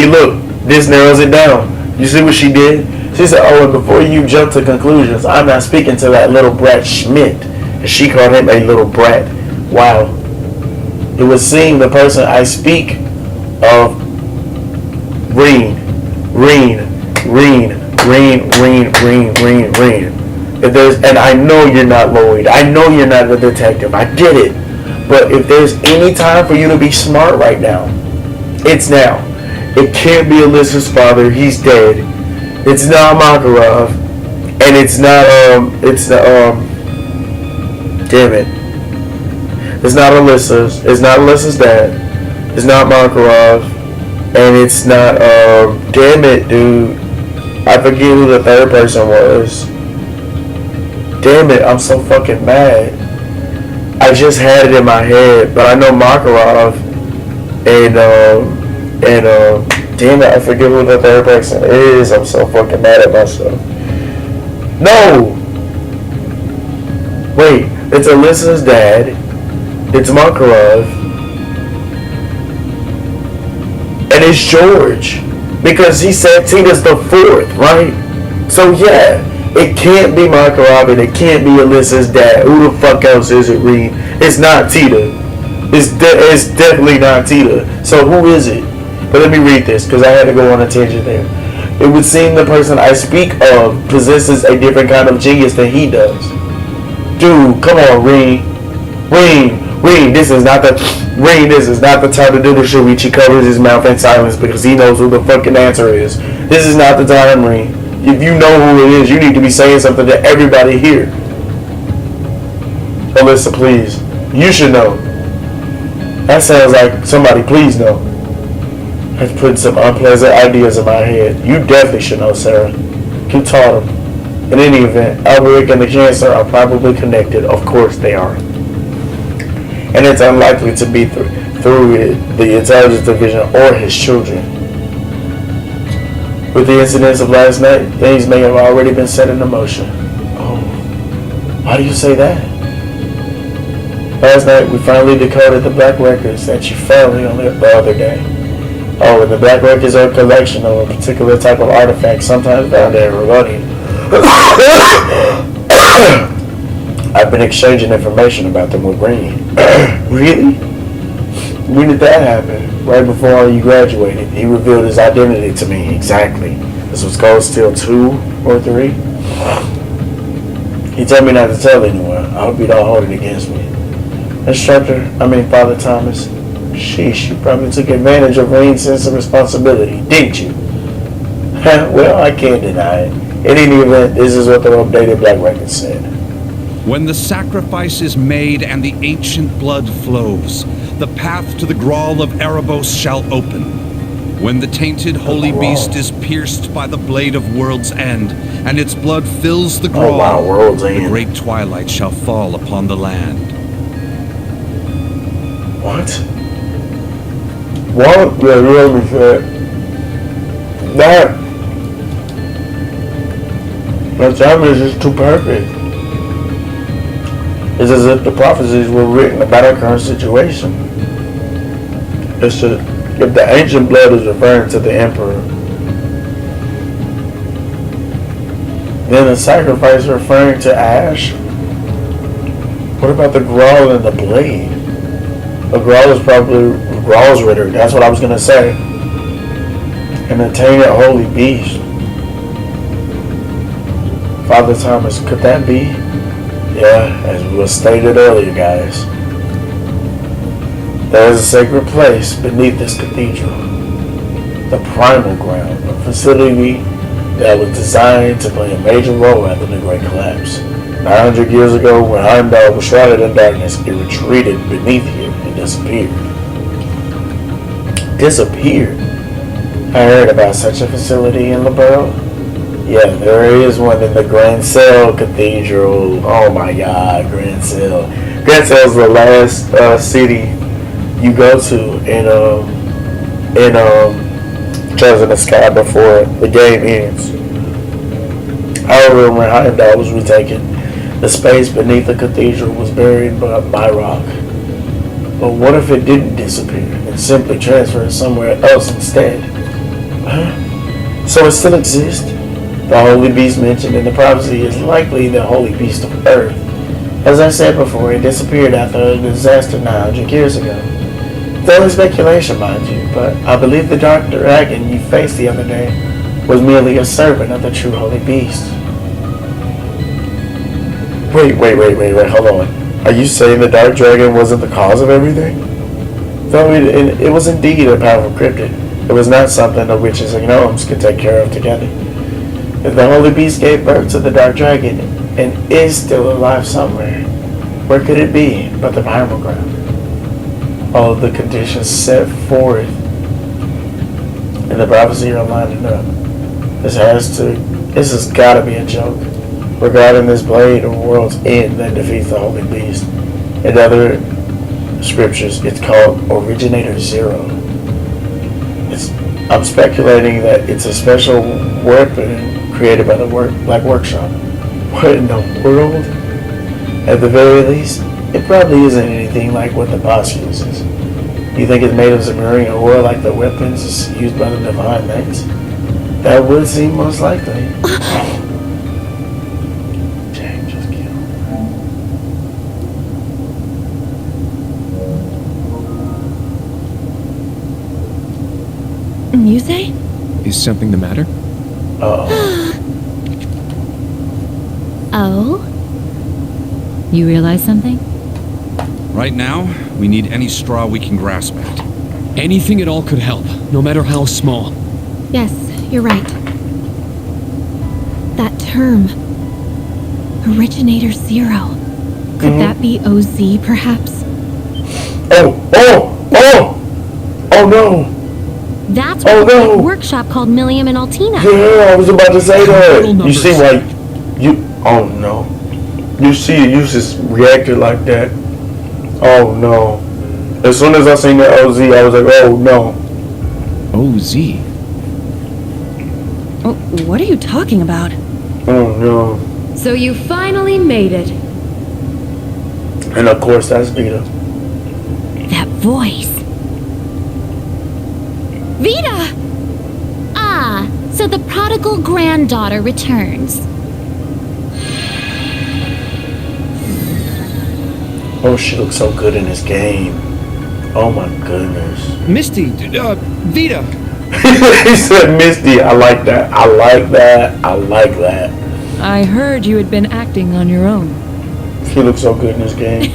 A: look, this narrows it down. You see what she did? She said, oh, and before you jump to conclusions, I'm not speaking to that little brat Schmidt. And she called him a little brat. Wow. It would seem the person I speak of Reen. If there's, and I know you're not Lloyd. I know you're not a detective. I get it. But if there's any time for you to be smart right now, it's now. It can't be Alyssa's father. He's dead. It's not Makarov. And it's not, damn it. It's not Alyssa's. It's not Alyssa's dad. It's not Makarov. And it's not, damn it, dude. I forget who the third person was. Damn it, I'm so fucking mad. I just had it in my head, but I know Makarov and damn it, I forget who the third person is. I'm so fucking mad at myself. No! Wait, it's Alyssa's dad. It's Makarov. And it's George. Because he said Tita's the fourth, right? So yeah, it can't be Makarov and it can't be Alyssa's dad. Who the fuck else is it, Reed? It's not Tita. It's definitely not Tita. So who is it? But let me read this, because I had to go on a tangent there. It would seem the person I speak of possesses a different kind of genius than he does. Dude, come on, Reed. Reed, this is not the time to do the Shuichi covers his mouth in silence because he knows who the fucking answer is. This is not the time, Reed. If you know who it is, you need to be saying something to everybody here. Alyssa, please. You should know. That sounds like somebody please know. Has put some unpleasant ideas in my head. You definitely should know, Sarah. You taught him. In any event, Alberic and the Chancellor are probably connected. Of course they are. And it's unlikely to be through the Intelligence Division or his children. With the incidents of last night, things may have already been set into motion. Oh, why do you say that? Last night, we finally decoded the black records that you found on the other day. Oh, and the black records are a collection of a particular type of artifact, sometimes found at Erodium. I've been exchanging information about them with Rain. Really? When did that happen? Right before you graduated. He revealed his identity to me. Exactly. This was Cold Steel 2 or 3. He told me not to tell anyone. I hope you don't hold it against me. Father Thomas. Sheesh, you probably took advantage of Rain's sense of responsibility, didn't you? Well, I can't deny it. In any event, this is what the updated black record said.
C: When the sacrifice is made and the ancient blood flows, the path to the Grawl of Erebos shall open. When the tainted holy beast is pierced by the blade of World's End, and its blood fills the Grawl, the great twilight shall fall upon the land.
A: What? What? Yeah, you heard me say that. That time is just too perfect. It's as if the prophecies were written about our current situation. If the ancient blood is referring to the Emperor, then the sacrifice referring to Ash? What about the Grawl and the blade? The Grawl is probably Graal's Ritter, that's what I was going to say. And the tainted holy beast. Father Thomas, could that be? Yeah, as was stated earlier, guys. There is a sacred place beneath this cathedral. The Primal Ground, a facility that was designed to play a major role after the Great Collapse. 900 years ago, when Heimdall was shrouded in darkness, it retreated beneath here and disappeared. Disappeared? I heard about such a facility in Liberl. Yeah, there is one in the Grand Cell Cathedral. Oh my God, Grand Cell. Grand Cell is the last city you go to in Chosen the Sky before the game ends. However, when Heimdall was retaken, the space beneath the cathedral was buried by rock. But what if it didn't disappear and simply transferred somewhere else instead? Huh? So it still exists? The holy beast mentioned in the prophecy is likely the holy beast of Earth. As I said before, it disappeared after a disaster 900 years ago. It's only speculation, mind you, but I believe the dark dragon you faced the other day was merely a servant of the true holy beast. Wait, hold on. Are you saying the dark dragon wasn't the cause of everything? Though it was indeed a powerful cryptid, it was not something the witches and gnomes could take care of together. If the holy beast gave birth to the dark dragon and is still alive somewhere, where could it be but the Primal Ground? All of the conditions set forth in the prophecy are lining up. This has gotta be a joke. Regarding this blade of World's End that defeats the holy beast. In other scriptures, it's called Originator Zero. I'm speculating that it's a special weapon created by the Black Workshop. What in the world? At the very least, it probably isn't anything like what the boss uses. You think it's made of Zemurian ore like the weapons used by the Divine Knights? That would seem most likely. Jack just killed her.
E: You say?
D: Is something the matter?
A: Uh-oh.
B: Oh?
F: You realize something?
C: Right now, we need any straw we can grasp at.
D: Anything at all could help, no matter how small.
E: Yes, you're right. That term. Originator Zero. Could that be OZ, perhaps?
A: Oh no!
B: That's what the Black Workshop called Milliam and Altina.
A: Yeah, I was about to say that. You see, like, oh no. You see, you just reacted like that. Oh no. As soon as I seen the OZ, I was like, oh no.
D: OZ?
E: Oh, what are you talking about?
A: Oh no.
E: So you finally made it.
A: And of course, that's Vita.
B: That voice. Vita! Ah, so the prodigal granddaughter returns.
A: Oh, she looks so good in this game. Oh my goodness.
D: Misty, Vita.
A: He said Misty. I like that. I like that. I like that.
F: I heard you had been acting on your own.
A: She looks so good in this game.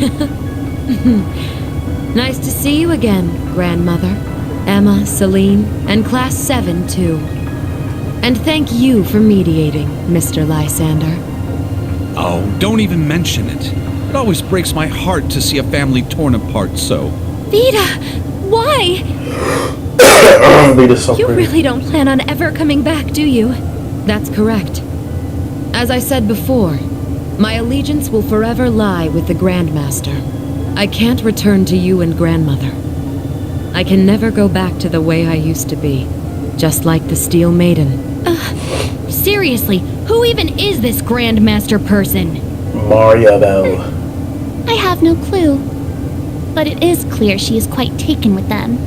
E: Nice to see you again, grandmother. Emma, Celine, and Class 7, too. And thank you for mediating, Mr. Lysander.
C: Oh, don't even mention it. It always breaks my heart to see a family torn apart so.
E: Vita! Why?
A: Vita's so
E: You
A: pretty.
E: really don't plan on ever coming back, do you? That's correct. As I said before, my allegiance will forever lie with the Grandmaster. I can't return to you and grandmother. I can never go back to the way I used to be, just like the Steel Maiden.
B: Seriously, who even is this Grandmaster person?
A: Maria, though.
B: I have no clue. But it is clear she is quite taken with them.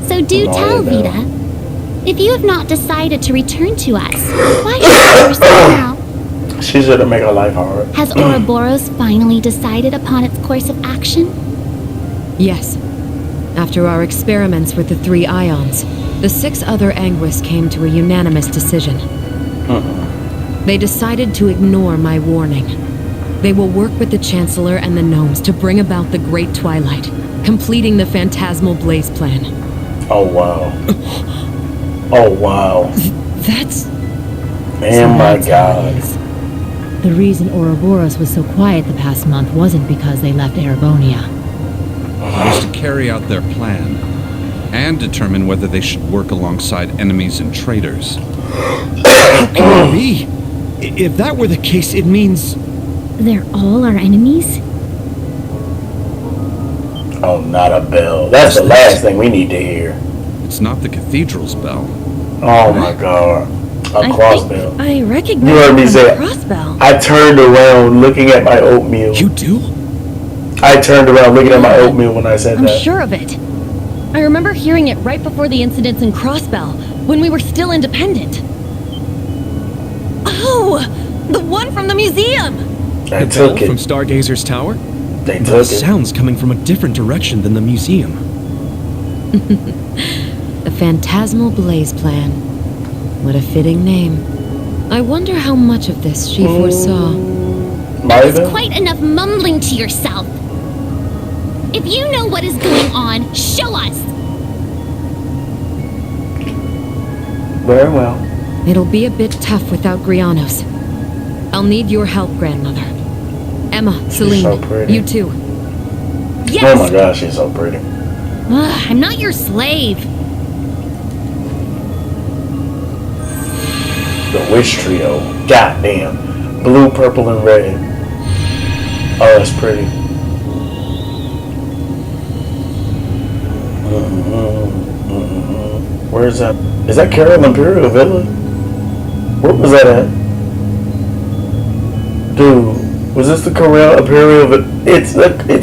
B: So do tell, Vita. If you have not decided to return to us, why should you force it now?
A: She's here to make her life hard.
B: Has Ouroboros finally decided upon its course of action?
E: Yes. After our experiments with the 3 ions, the 6 other Anguis came to a unanimous decision. They decided to ignore my warning. They will work with the Chancellor and the Gnomes to bring about the Great Twilight, completing the Phantasmal Blaze Plan.
A: Oh wow. Oh wow.
F: That's...
A: Man, my God.
F: The reason Ouroboros was so quiet the past month wasn't because they left Erebonia.
C: Was to carry out their plan and determine whether they should work alongside enemies and traitors.
D: How can it be? If that were the case, it means...
B: They're all our enemies?
A: Oh, not a bell. That's the last thing we need to hear.
C: It's not the cathedral's bell.
A: Oh my God. A cross bell.
E: I recognize
A: You heard me say
E: crossbell.
A: I turned around looking at my oatmeal.
D: You do?
A: I turned around looking at my oatmeal when I said
F: I'm
A: that.
F: sure of it. I remember hearing it right before the incidents in Crossbell, when we were still independent. Oh! The one from the museum!
A: They
D: The
A: took
D: bell from
A: it.
D: Stargazer's tower?
A: They
D: The
A: took it.
D: sound's coming from a different direction than the museum.
E: The Phantasmal Blaze Plan. What a fitting name. I wonder how much of this she foresaw.
B: That's
A: Maida?
B: quite enough mumbling to yourself. If you know what is going on, show us!
A: Very well.
E: It'll be a bit tough without Grianos. I'll need your help, grandmother. Emma, Celine,
A: so pretty.
E: you too.
B: Yes!
A: Oh my gosh, she's so pretty.
B: Ugh, I'm not your slave.
A: The Witch Trio. God damn. Blue, purple, and red. Oh, that's pretty. Where's that? Is that Carol Imperial Villa? Where was that at? Dude, was this the Carol Imperial Villa? It's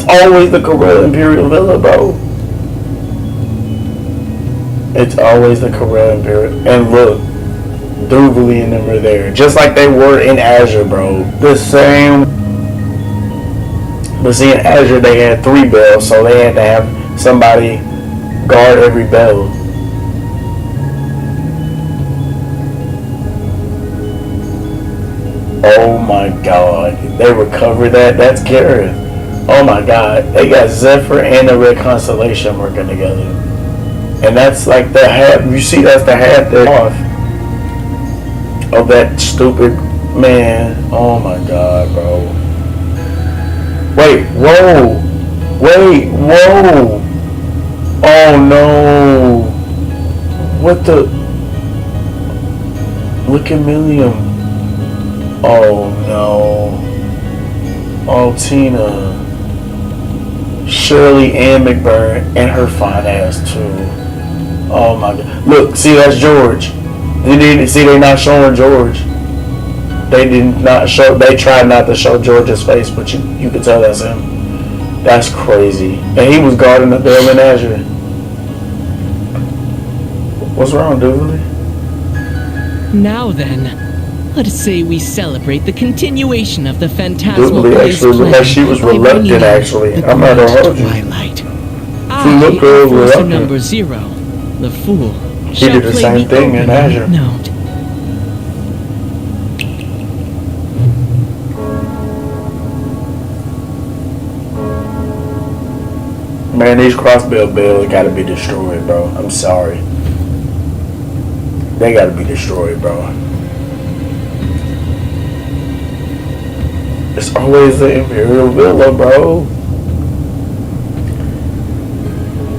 A: always the Carol Imperial Villa, bro. It's always the Carel Imperial. And look, Duvalie and them were there. Just like they were in Azure, bro. The same. But see, in Azure they had 3 bells, so they had to have somebody guard every bell. Oh my god. They recovered that? That's Gareth. Oh my god. They got Zephyr and the Red Constellation working together. And that's like the half, you see, that's the half they're off of that stupid man. Oh my god, bro. Wait, whoa. Wait, whoa. Oh no. What the? Look at Milliam. Oh no. Oh, Tina. Shirley and McBurn and her fine ass too. Oh my god. Look, see, that's George. They're not showing George. They did not show, they tried not to show George's face, but you could tell that's him. That's crazy. And he was guarding the bell in Azure. What's wrong, Duvalie?
G: Now then, let's say we celebrate the continuation of the phantasmal
A: Duvalie
G: blaze
A: actually looked like she was
G: by bringing
A: reluctant,
G: in
A: actually.
G: the
A: I'm not gonna hold you.
G: twilight.
A: She looked real
G: Enforcer
A: reluctant.
G: number 0, the fool.
A: He did the same thing in Azure.
G: Note.
A: Man, these crossbell bells gotta be destroyed, bro. I'm sorry. They gotta be destroyed, bro. It's always the Imperial Villa, bro.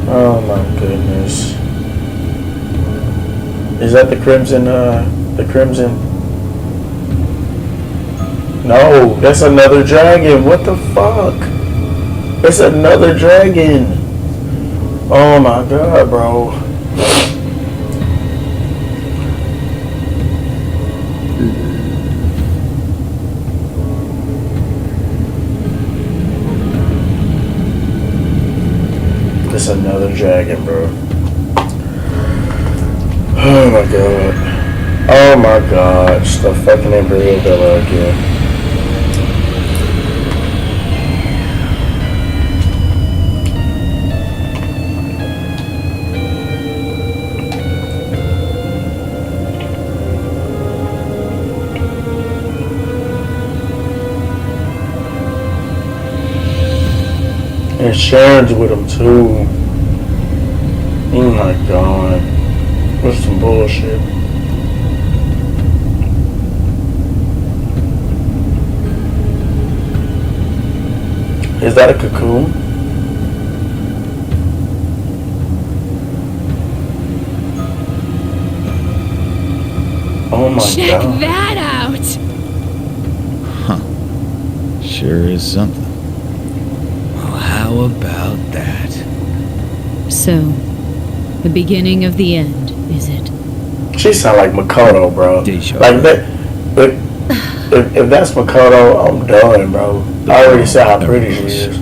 A: Oh my goodness. Is that the Crimson, the Crimson? No, that's another dragon. What the fuck? It's another dragon. Oh my god, bro. It's another dragon, bro. Oh my god. Oh my god. It's the fucking Imperial Villa again. And Sharon's with him too. Oh my god. What's some bullshit? Is that a cocoon? Oh my
F: Check
A: god.
F: that out!
H: Sure is something. Well, how about that?
E: So, the beginning of the end, is it?
A: She sound like Makoto, bro.
H: Deja
A: Like
H: vu.
A: that. If that's Makoto, I'm done, bro. I already said how pretty she is.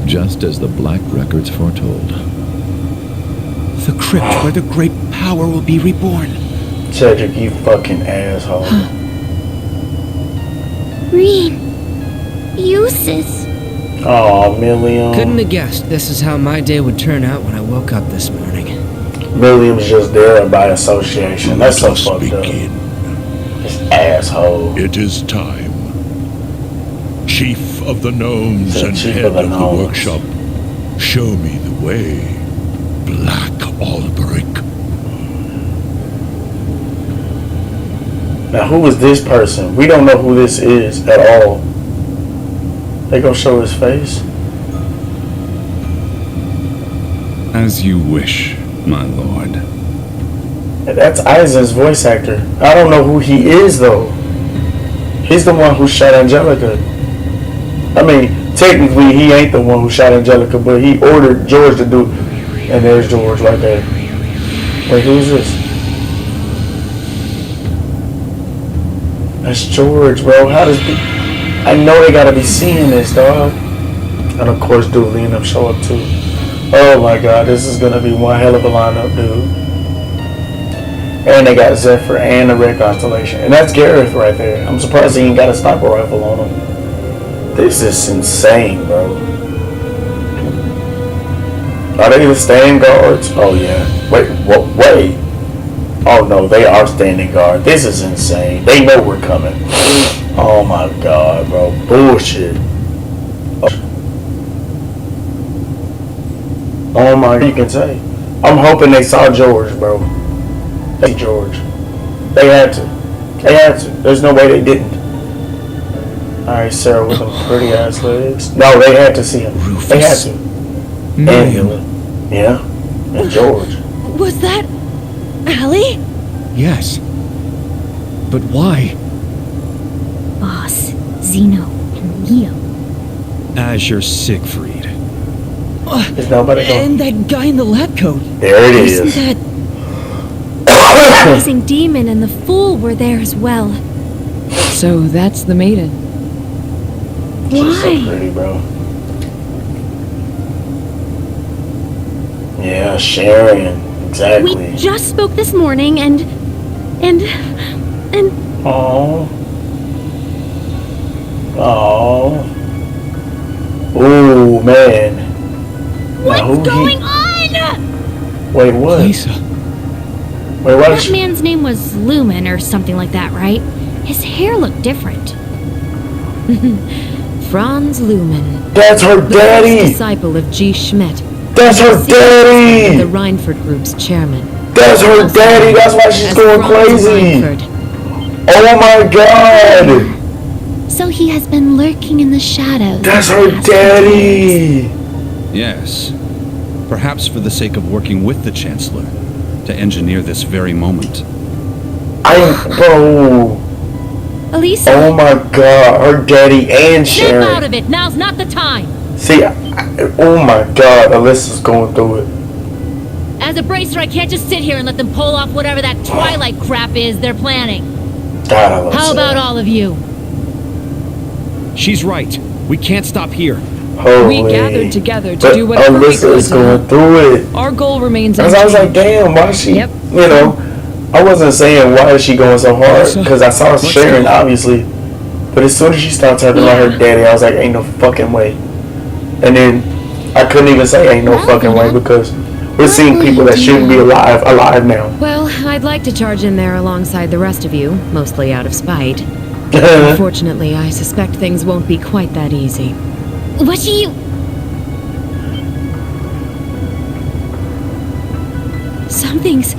H: Just as the Black Records foretold.
C: The crypt where the great power will be reborn.
A: Cedric, you fucking asshole.
B: Green. Useless.
A: Oh, Milliam.
I: Couldn't have guessed this is how my day would turn out when I woke up this morning.
A: Milliam's just there by association. That's so
J: Let us
A: fucked up.
J: begin.
A: This asshole.
J: It is time. Chief of the Gnomes
A: The
J: and
A: chief
J: head
A: of the
J: of the
A: gnomes.
J: workshop, show me the way. Black Alberic.
A: Now, who is this person? We don't know who this is at all. They gonna show his face?
C: As you wish, my lord.
A: That's Eisen's voice actor. I don't know who he is, though. He's the one who shot Angelica. I mean, technically, he ain't the one who shot Angelica, but he ordered George to do it. And there's George right there. Wait, who's this? That's George, bro. How does I know they gotta be seeing this, dog. And of course, Dooley and them show up too. Oh my god, this is gonna be one hell of a lineup, dude. And they got Zephyr and the Red Constellation. And that's Gareth right there. I'm surprised he ain't got a sniper rifle on him. This is insane, bro. Are they the stand guards? Oh yeah. Wait, what? Wait. Oh no, they are standing guard. This is insane. They know we're coming. Oh my god, bro. Bullshit. Oh my, you can say. I'm hoping they saw George, bro. They see George. They had to. They had to. There's no way they didn't. Alright, Sarah with them pretty ass legs. No, they had to see him.
D: Rufus.
A: They had to. And Helen. Yeah. And George.
F: Was that Allie?
D: Yes. But why?
B: Boss, Zeno, and Leo.
D: Azure Siegfried.
A: Is nobody going?
G: And that guy in the lab coat.
A: There it
G: Isn't
A: is.
G: that...
B: The amazing demon and the fool were there as well.
E: So that's the maiden.
A: She's so
B: Why?
A: pretty, bro. Yeah, Sharon. Exactly.
B: We just spoke this morning and
A: Oh. Oh. Oh man.
B: what's
A: Now, who
B: going on?
A: Wait, what?
D: Lisa.
A: Wait, what?
B: That man's name was Lumen or something like that, right? His hair looked different.
E: Franz Lumen,
A: That's her
E: the first
A: daddy.
E: disciple of G. Schmidt,
A: That's her
E: the
A: daddy.
E: Reinford Group's chairman.
A: That's her daddy. That's why she's
E: As
A: going
E: Franz
A: crazy.
E: Reinford.
A: Oh my god.
B: So he has been lurking in the shadows.
A: That's
B: the
A: her
B: past
A: daddy.
C: Yes. Perhaps for the sake of working with the Chancellor to engineer this very moment.
A: Bro.
B: Elisa,
A: Oh my god. Her daddy and
F: Snap
A: Sharon.
F: out of it. Now's not the time.
A: See, oh my god. Alyssa's going through it.
F: As a bracer, I can't just sit here and let them pull off whatever that Twilight crap is they're planning.
A: God, I love
F: How about
A: Sarah.
F: all of you?
D: She's right. We can't stop here.
A: Holy.
G: We gathered together to
A: But
G: do whatever we
A: Alyssa
G: could.
A: is going through it.
G: Our goal remains
A: Because I was like,
G: unchanged.
A: damn, why is she,
G: Yep.
A: you know, I wasn't saying why is she going so hard,
D: Alyssa,
A: because I saw
D: let's
A: Sharon,
D: go.
A: obviously, but as soon as she started talking about her daddy, I was like, ain't no fucking way. And then I couldn't even say ain't no fucking way, because we're seeing people that shouldn't be alive now.
E: Well, I'd like to charge in there alongside the rest of you, mostly out of spite. Unfortunately, I suspect things won't be quite that easy.
B: what do you... Something's...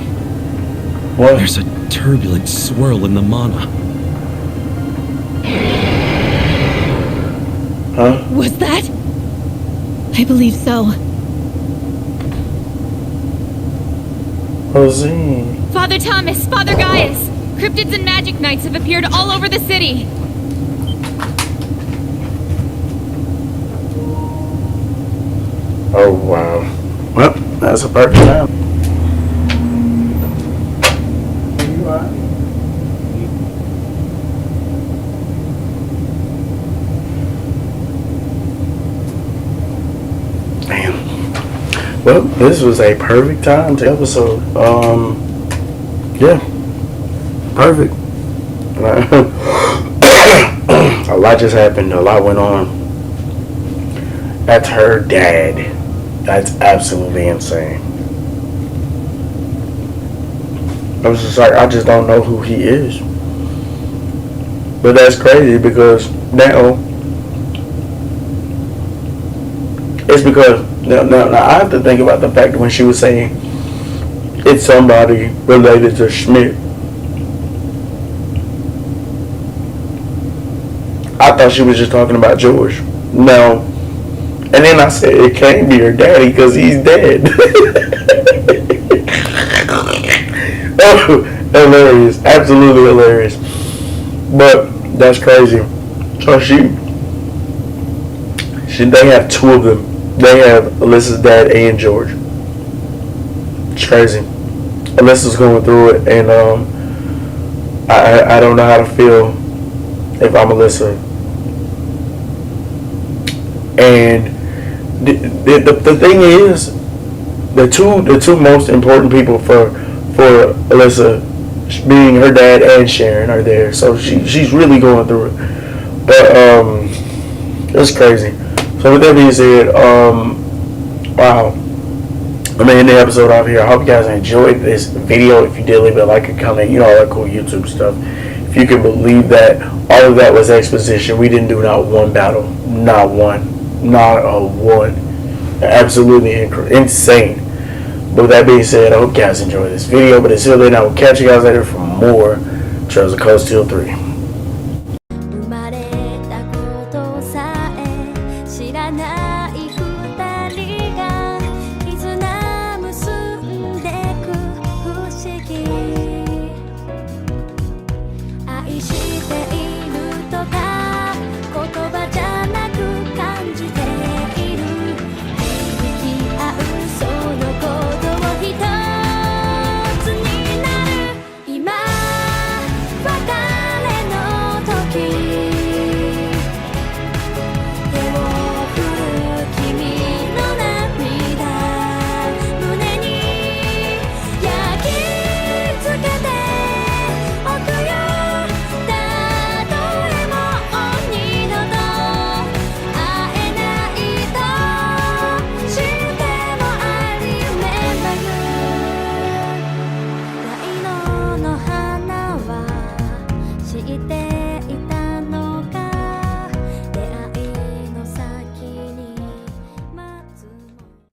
A: What?
D: There's a turbulent swirl in the mana.
A: Huh?
F: Was that?
B: I believe so.
A: Rosine.
F: Father Thomas, Father Gaius, cryptids and magic knights have appeared all over the city.
A: Oh, wow. Well, that's a perfect time. Damn. Well, this was a perfect time to episode. Yeah. Perfect. A lot just happened. A lot went on. That's her dad. That's absolutely insane. I was just like, I just don't know who he is. But that's crazy because now it's because now I have to think about the fact when she was saying it's somebody related to Schmidt. I thought she was just talking about George. No. And then I said it can't be her daddy because he's dead. Oh, hilarious. Absolutely hilarious. But that's crazy. So they have two of them. They have Alyssa's dad and George. It's crazy. Alyssa's going through it, and I don't know how to feel if I'm Alyssa. And the thing is, the two most important people for Alyssa, being her dad and Sharon, are there. So she's really going through it. But it's crazy. So with that being said, wow. I'm gonna end the episode off here. I hope you guys enjoyed this video. If you did, leave a like and comment. You know, all that cool YouTube stuff. If you can believe that all of that was exposition. We didn't do not one battle. Not one. Not a one. Absolutely insane. But with that being said, I hope you guys enjoyed this video. But until then, I will catch you guys later for more Trails of Cold Steel 3.
K: 生まれたことさえ知らない二人が絆結んでく不思議愛しているとか言葉じゃなく感じている響き合うその鼓動一つになる今別れの時手を振る君の涙胸に焼き付けておくよたとえもう二度と会えないとしても I remember you 大色の花は知って